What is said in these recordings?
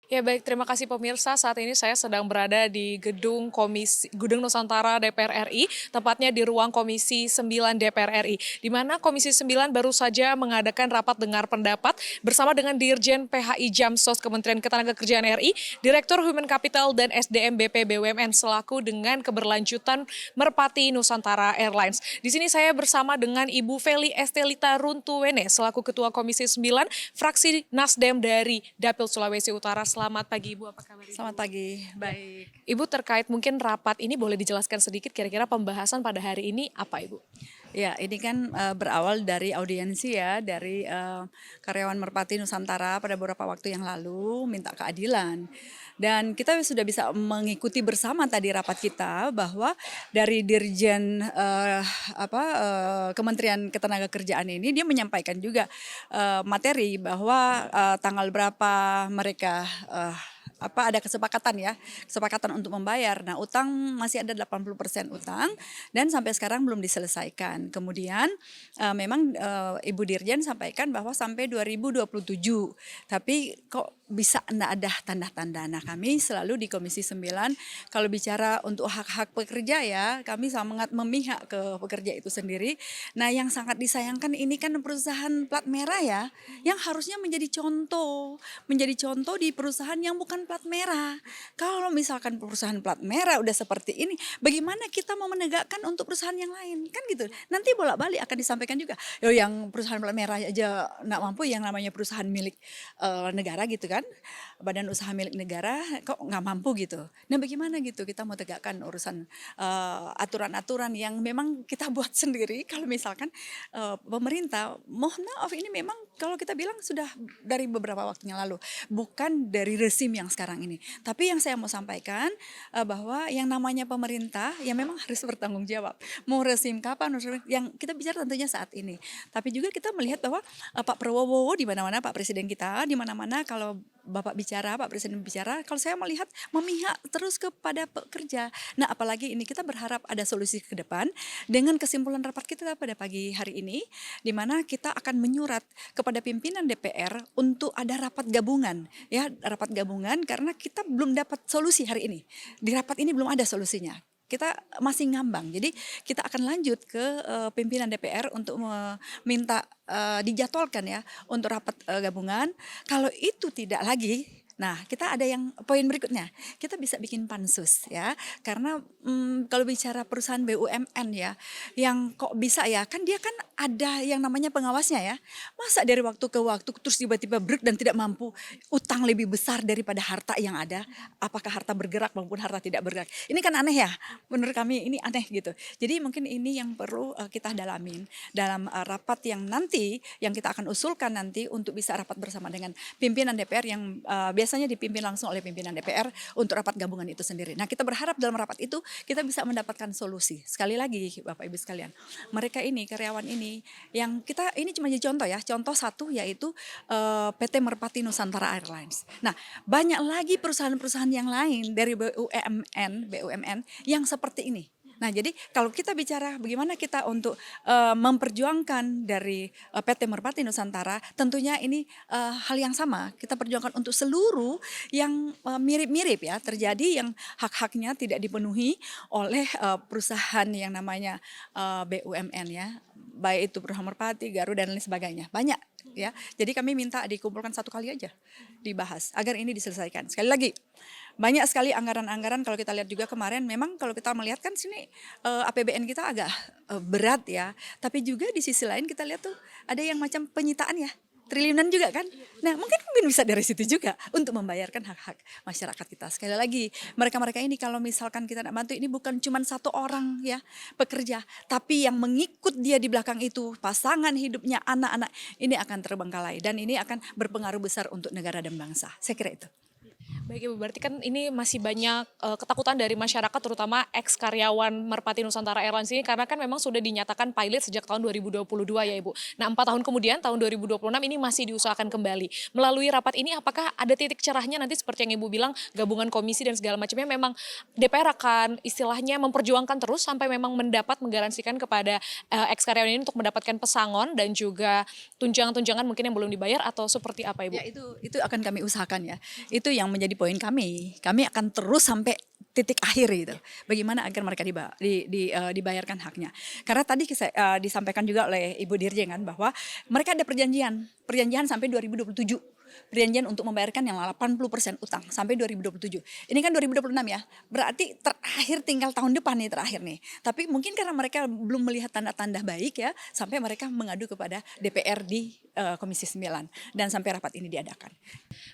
Ya baik, terima kasih pemirsa. Saat ini saya sedang berada di Gedung Nusantara DPR RI, tepatnya di ruang Komisi 9 DPR RI, di mana Komisi 9 baru saja mengadakan rapat dengar pendapat bersama dengan Dirjen PHI Jamsos Kementerian Ketenagakerjaan RI, Direktur Human Capital dan SDM BP BUMN selaku dengan keberlanjutan Merpati Nusantara Airlines. Di sini saya bersama dengan Ibu Feli Estelita Runtuwene selaku Ketua Komisi 9 fraksi Nasdem dari Dapil Sulawesi Utara. Selamat pagi Ibu, apa kabar Ibu? Selamat pagi, Ya. baik. Ibu terkait mungkin rapat ini boleh dijelaskan sedikit kira-kira pembahasan pada hari ini apa Ibu? Ya, ini kan berawal dari audiensi ya, dari karyawan Merpati Nusantara pada beberapa waktu yang lalu minta keadilan. Dan kita sudah bisa mengikuti bersama tadi rapat kita bahwa dari Dirjen Kementerian Ketenagakerjaan ini dia menyampaikan juga materi bahwa tanggal berapa mereka ada kesepakatan untuk membayar. Nah, utang masih ada 80% utang dan sampai sekarang belum diselesaikan. Kemudian memang Ibu Dirjen sampaikan bahwa sampai 2027. Tapi kok bisa enggak ada tanda-tanda. Nah, kami selalu di Komisi 9 kalau bicara untuk hak-hak pekerja ya, kami sangat memihak ke pekerja itu sendiri. Nah, yang sangat disayangkan ini kan perusahaan plat merah ya, yang harusnya menjadi contoh di perusahaan yang bukan plat merah. Kalau misalkan perusahaan plat merah udah seperti ini, bagaimana kita mau menegakkan untuk perusahaan yang lain? Kan gitu. Nanti bolak-balik akan disampaikan juga. Yo, yang perusahaan plat merah aja nggak mampu, yang namanya perusahaan milik negara gitu kan, badan usaha milik negara kok nggak mampu gitu. Nah, bagaimana gitu kita mau tegakkan urusan aturan-aturan yang memang kita buat sendiri. Kalau misalkan pemerintah, mohon maaf ini memang kalau kita bilang sudah dari beberapa waktu yang lalu, bukan dari rezim yang sekarang ini. Tapi yang saya mau sampaikan bahwa yang namanya pemerintah ya memang harus bertanggung jawab. Mau rezim kapan, yang kita bicara tentunya saat ini. Tapi juga kita melihat bahwa Pak Prabowo di mana-mana, Pak Presiden kita di mana-mana kalau Bapak bicara, Pak Presiden bicara, kalau saya melihat memihak terus kepada pekerja. Nah, apalagi ini kita berharap ada solusi ke depan dengan kesimpulan rapat kita pada pagi hari ini, di mana kita akan menyurat kepada pimpinan DPR untuk ada rapat gabungan, ya rapat gabungan karena kita belum dapat solusi hari ini. Di rapat ini belum ada solusinya. Kita masih ngambang, jadi kita akan lanjut ke pimpinan DPR untuk meminta dijadwalkan ya untuk rapat gabungan. Kalau itu tidak lagi, nah kita ada yang poin berikutnya, kita bisa bikin pansus ya, karena kalau bicara perusahaan BUMN ya, yang kok bisa ya, kan dia kan ada yang namanya pengawasnya ya, masa dari waktu ke waktu terus tiba-tiba brek dan tidak mampu, utang lebih besar daripada harta yang ada, apakah harta bergerak maupun harta tidak bergerak, ini kan aneh ya, menurut kami ini aneh gitu. Jadi mungkin ini yang perlu kita dalamin dalam rapat yang nanti yang kita akan usulkan nanti untuk bisa rapat bersama dengan pimpinan DPR yang biasanya dipimpin langsung oleh pimpinan DPR untuk rapat gabungan itu sendiri. Nah, kita berharap dalam rapat itu kita bisa mendapatkan solusi. Sekali lagi Bapak Ibu sekalian, mereka ini karyawan ini yang kita ini cuma jadi contoh ya. Contoh satu yaitu PT Merpati Nusantara Airlines. Nah, banyak lagi perusahaan-perusahaan yang lain dari BUMN yang seperti ini. Nah, jadi kalau kita bicara bagaimana kita untuk memperjuangkan dari PT Merpati Nusantara, tentunya ini hal yang sama. Kita perjuangkan untuk seluruh yang mirip-mirip ya, terjadi yang hak-haknya tidak dipenuhi oleh perusahaan yang namanya BUMN ya, baik itu perusahaan Merpati, Garuda dan lain sebagainya. Banyak ya. Jadi kami minta dikumpulkan satu kali aja dibahas agar ini diselesaikan. Sekali lagi, banyak sekali anggaran-anggaran kalau kita lihat juga kemarin memang kalau kita melihat kan sini APBN kita agak berat ya. Tapi juga di sisi lain kita lihat tuh ada yang macam penyitaan ya. Triliunan juga kan. Nah, mungkin bisa dari situ juga untuk membayarkan hak-hak masyarakat kita. Sekali lagi, mereka-mereka ini kalau misalkan kita tidak bantu, ini bukan cuma satu orang ya pekerja, tapi yang mengikut dia di belakang itu, pasangan hidupnya, anak-anak, ini akan terbengkalai dan ini akan berpengaruh besar untuk negara dan bangsa. Saya kira itu. Baik Ibu, berarti kan ini masih banyak ketakutan dari masyarakat terutama ex karyawan Merpati Nusantara Airlines ini karena kan memang sudah dinyatakan pilot sejak tahun 2022 ya Ibu. Nah 4 tahun kemudian tahun 2026 ini masih diusahakan kembali. Melalui rapat ini apakah ada titik cerahnya nanti seperti yang Ibu bilang gabungan komisi dan segala macamnya memang DPR akan istilahnya memperjuangkan terus sampai memang mendapat menggaransikan kepada ex karyawan ini untuk mendapatkan pesangon dan juga tunjangan-tunjangan mungkin yang belum dibayar atau seperti apa Ibu? Ya itu akan kami usahakan ya. Itu yang menjadi poin kami. Kami akan terus sampai titik akhir gitu. Bagaimana agar mereka dibayarkan haknya. Karena tadi disampaikan juga oleh Ibu Dirjen kan bahwa mereka ada perjanjian sampai 2027. Perjanjian untuk membayarkan yang 80% utang sampai 2027. Ini kan 2026 ya. Berarti terakhir tinggal tahun depan nih terakhir nih. Tapi mungkin karena mereka belum melihat tanda-tanda baik ya sampai mereka mengadu kepada DPR di Komisi 9 dan sampai rapat ini diadakan.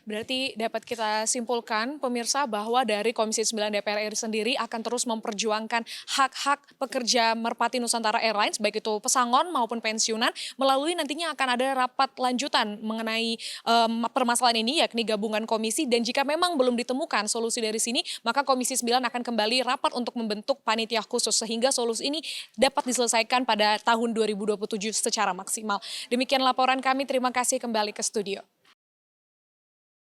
Berarti dapat kita simpulkan pemirsa bahwa dari Komisi 9 DPR RI sendiri akan terus memperjuangkan hak-hak pekerja Merpati Nusantara Airlines baik itu pesangon maupun pensiunan melalui nantinya akan ada rapat lanjutan mengenai permasalahan ini yakni gabungan komisi dan jika memang belum ditemukan solusi dari sini maka Komisi 9 akan kembali rapat untuk membentuk panitia khusus sehingga solusi ini dapat diselesaikan pada tahun 2027 secara maksimal. Demikian laporan kami, terima kasih kembali ke studio.